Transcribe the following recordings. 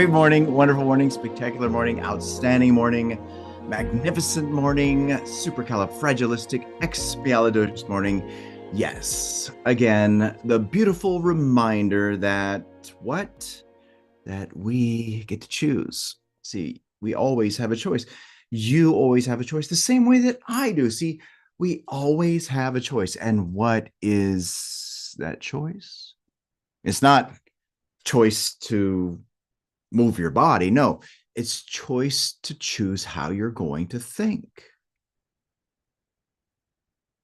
Great morning, wonderful morning, spectacular morning, outstanding morning, magnificent morning, supercalifragilisticexpialidocious morning. Yes, again, the beautiful reminder that what? That we get to choose. See, we always have a choice. You always have a choice the same way that I do. See, we always have a choice. And what is that choice? It's not choice to move your body. No, it's choice to choose how you're going to think.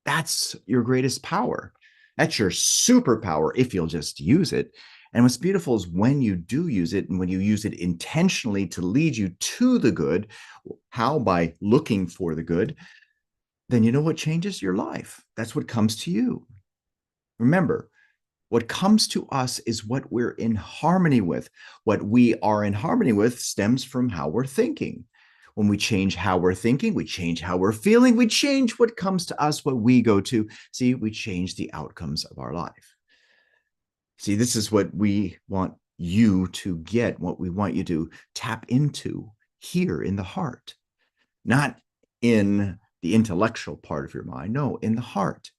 That's your greatest power. That's your superpower if you'll just use it. And what's beautiful is when you do use it and when you use it intentionally to lead you to the good, how? By looking for the good, then you know what changes your life. That's what comes to you. Remember, what comes to us is what we're in harmony with. What we are in harmony with stems from how we're thinking. When we change how we're thinking, we change how we're feeling, we change what comes to us, what we go to. See, we change the outcomes of our life. See, this is what we want you to get, what we want you to tap into here in the heart, not in the intellectual part of your mind. No, in the heart.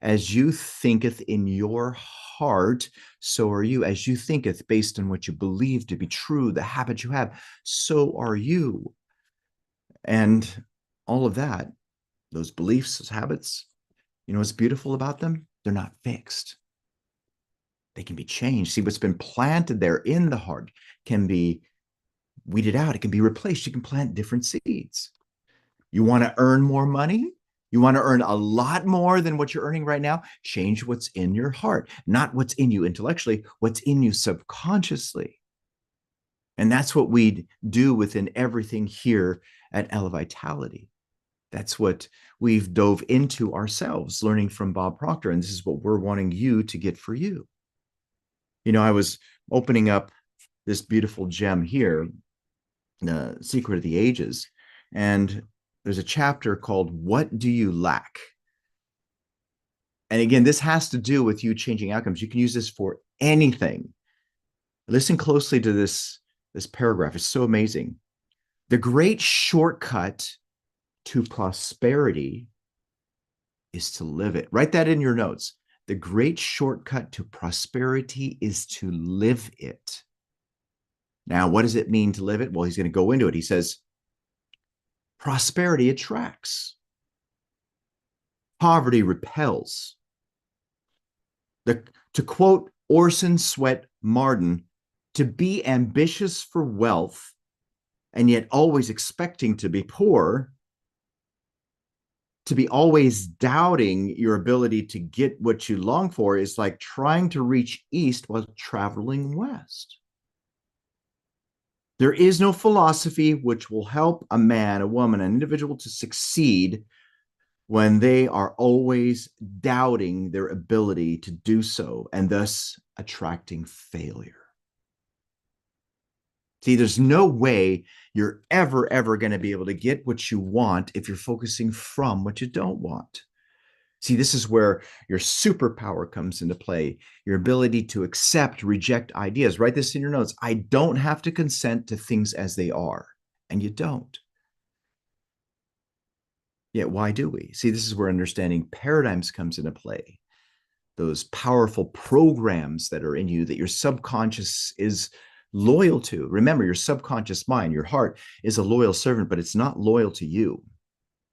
As you thinketh in your heart, so are you. As you thinketh based on what you believe to be true, the habit you have, so are you. And all of that, those beliefs, those habits, you know what's beautiful about them? They're not fixed. They can be changed. See, what's been planted there in the heart can be weeded out. It can be replaced. You can plant different seeds. You want to earn more money? You want to earn a lot more than what you're earning right now? Change what's in your heart, not what's in you intellectually, what's in you subconsciously. And that's what we do within everything here at Elevitality. That's what we've dove into ourselves, learning from Bob Proctor. And this is what we're wanting you to get for you. You know, I was opening up this beautiful gem here, The Secret of the Ages, and there's a chapter called What Do You Lack? And again, this has to do with you changing outcomes. You can use this for anything. Listen closely to this paragraph. It's so amazing. The great shortcut to prosperity is to live it. Write that in your notes. The great shortcut to prosperity is to live it. Now, what does it mean to live it? Well, he's going to go into it. He says, prosperity attracts. Poverty repels. To quote Orson Swett Marden, to be ambitious for wealth and yet always expecting to be poor, to be always doubting your ability to get what you long for, is like trying to reach east while traveling west. There is no philosophy which will help a man, a woman, an individual to succeed when they are always doubting their ability to do so and thus attracting failure. See, there's no way you're ever going to be able to get what you want if you're focusing from what you don't want. See, this is where your superpower comes into play, your ability to accept, reject ideas. Write this in your notes. I don't have to consent to things as they are, and you don't. Yet, why do we? See, this is where understanding paradigms comes into play. Those powerful programs that are in you that your subconscious is loyal to. Remember, your subconscious mind, your heart, is a loyal servant, but it's not loyal to you.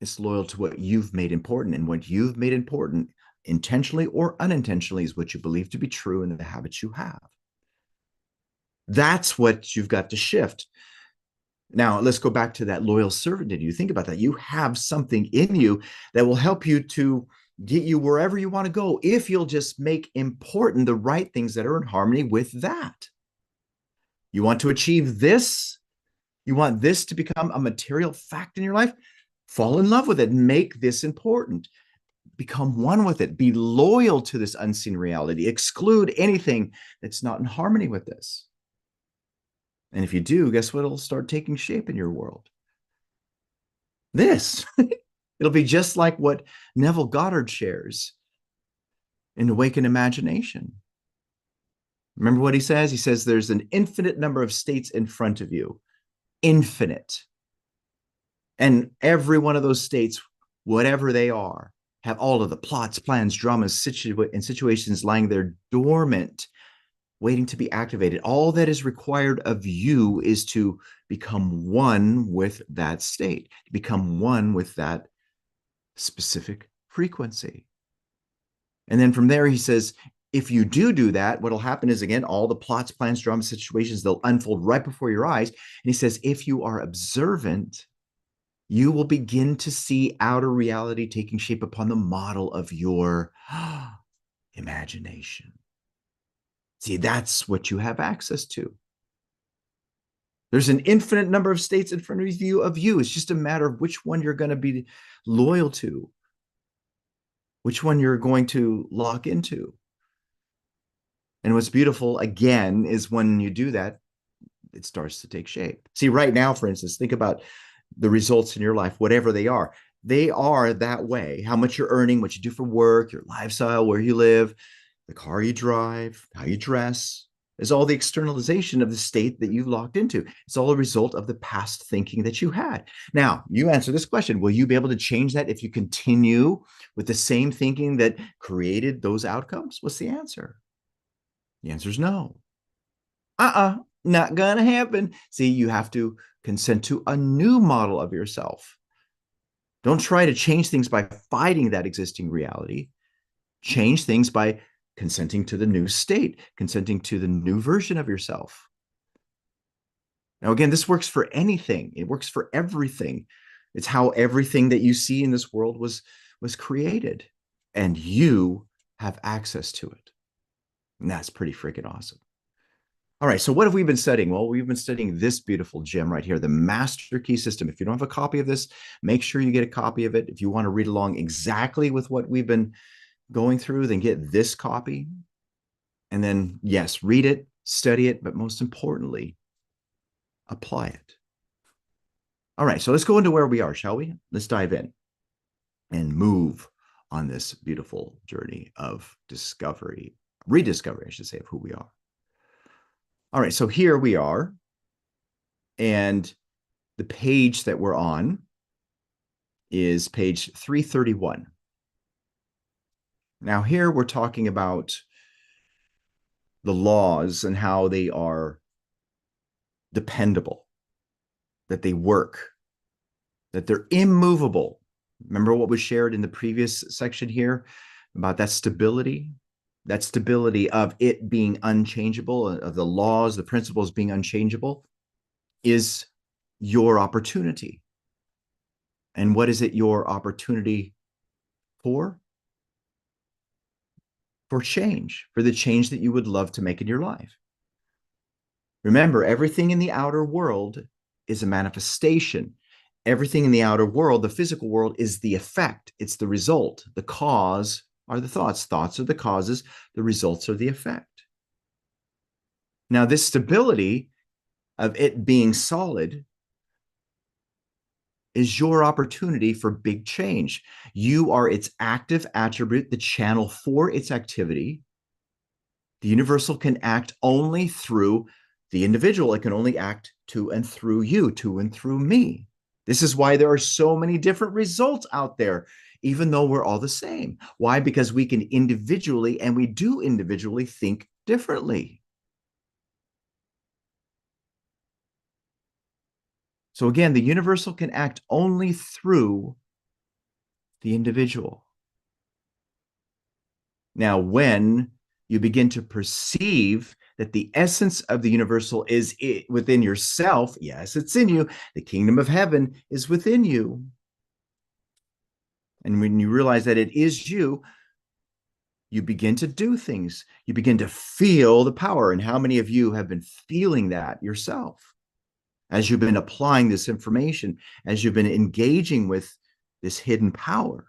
It's loyal to what you've made important. And what you've made important, intentionally or unintentionally, is what you believe to be true and the habits you have. That's what you've got to shift. Now, let's go back to that loyal servant. Did you think about that? You have something in you that will help you to get you wherever you want to go if you'll just make important the right things that are in harmony with that. You want to achieve this? You want this to become a material fact in your life? Fall in love with it. Make this important. Become one with it. Be loyal to this unseen reality. Exclude anything that's not in harmony with this. And if you do, guess what will start taking shape in your world? This. It'll be just like what Neville Goddard shares in Awakened Imagination. Remember what he says? He says there's an infinite number of states in front of you. Infinite. And every one of those states, whatever they are, have all of the plots, plans, dramas, and situations lying there dormant, waiting to be activated. All that is required of you is to become one with that state, to become one with that specific frequency. And then from there, he says, if you do that, what'll happen is, again, all the plots, plans, dramas, situations, they'll unfold right before your eyes. And he says, if you are observant, you will begin to see outer reality taking shape upon the model of your imagination. See, that's what you have access to. There's an infinite number of states in front of you. It's just a matter of which one you're going to be loyal to, which one you're going to lock into. And what's beautiful, again, is when you do that, it starts to take shape. See, right now, for instance, think about the results in your life, whatever they are. They are that way. How much you're earning, what you do for work, your lifestyle, where you live, the car you drive, how you dress, is all the externalization of the state that you've locked into. It's all a result of the past thinking that you had. Now, you answer this question. Will you be able to change that if you continue with the same thinking that created those outcomes? What's the answer? The answer is no. Not gonna happen. See, you have to consent to a new model of yourself. Don't try to change things by fighting that existing reality. Change things by consenting to the new state, consenting to the new version of yourself. Now, again, this works for anything. It works for everything. It's how everything that you see in this world was created, and you have access to it. And that's pretty freaking awesome. All right, so what have we been studying? Well, we've been studying this beautiful gem right here, the Master Key System. If you don't have a copy of this, make sure you get a copy of it. If you want to read along exactly with what we've been going through, then get this copy. And then, yes, read it, study it, but most importantly, apply it. All right, so let's go into where we are, shall we? Let's dive in and move on this beautiful journey of discovery, rediscovery, I should say, of who we are. All right, so here we are, and the page that we're on is page 331. Now, here we're talking about the laws and how they are dependable, that they work, that they're immovable. Remember what was shared in the previous section here about that stability? That stability of it being unchangeable, of the laws, the principles being unchangeable, is your opportunity. And what is it your opportunity for? For change, for the change that you would love to make in your life. Remember, everything in the outer world is a manifestation. Everything in the outer world, the physical world, is the effect. It's the result. The cause are the thoughts. Thoughts are the causes. The results are the effect. Now, this stability of it being solid is your opportunity for big change. You are its active attribute, the channel for its activity. The universal can act only through the individual. It can only act to and through you, to and through me. This is why there are so many different results out there, even though we're all the same. Why? Because we can individually, and we do individually, think differently. So again, the universal can act only through the individual. Now, when you begin to perceive that the essence of the universal is within yourself, yes, it's in you, the kingdom of heaven is within you. And when you realize that it is you, you begin to do things. You begin to feel the power. And how many of you have been feeling that yourself? As you've been applying this information, as you've been engaging with this hidden power.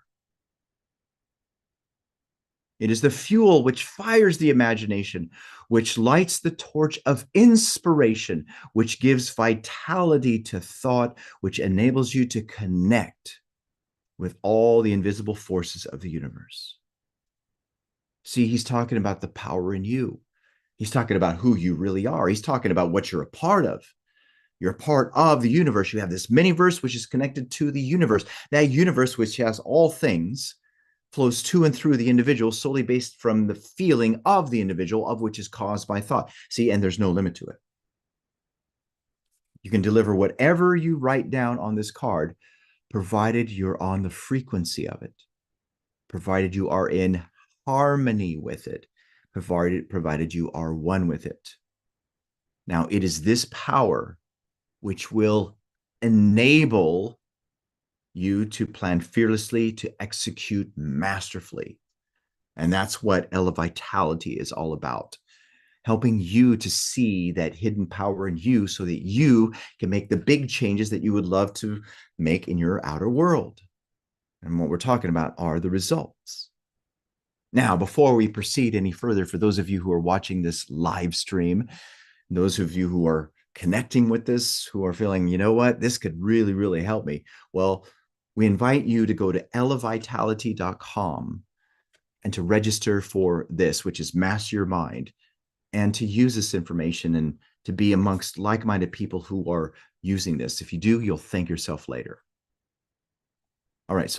It is the fuel which fires the imagination, which lights the torch of inspiration, which gives vitality to thought, which enables you to connect with all the invisible forces of the universe. See, he's talking about the power in you. He's talking about who you really are. He's talking about what you're a part of. You're a part of the universe. You have this mini-verse, which is connected to the universe. That universe, which has all things, flows to and through the individual solely based from the feeling of the individual, of which is caused by thought. See, and there's no limit to it. You can deliver whatever you write down on this card, provided you're on the frequency of it, provided you are in harmony with it, provided you are one with it. Now, it is this power which will enable you to plan fearlessly, to execute masterfully. And that's what Elevitality is all about. Helping you to see that hidden power in you so that you can make the big changes that you would love to make in your outer world. And what we're talking about are the results. Now, before we proceed any further, for those of you who are watching this live stream, those of you who are connecting with this, who are feeling, you know what, this could really, really help me. Well, we invite you to go to elevitality.com and to register for this, which is Master Your Mind, and to use this information and to be amongst like-minded people who are using this. If you do, you'll thank yourself later. All right. So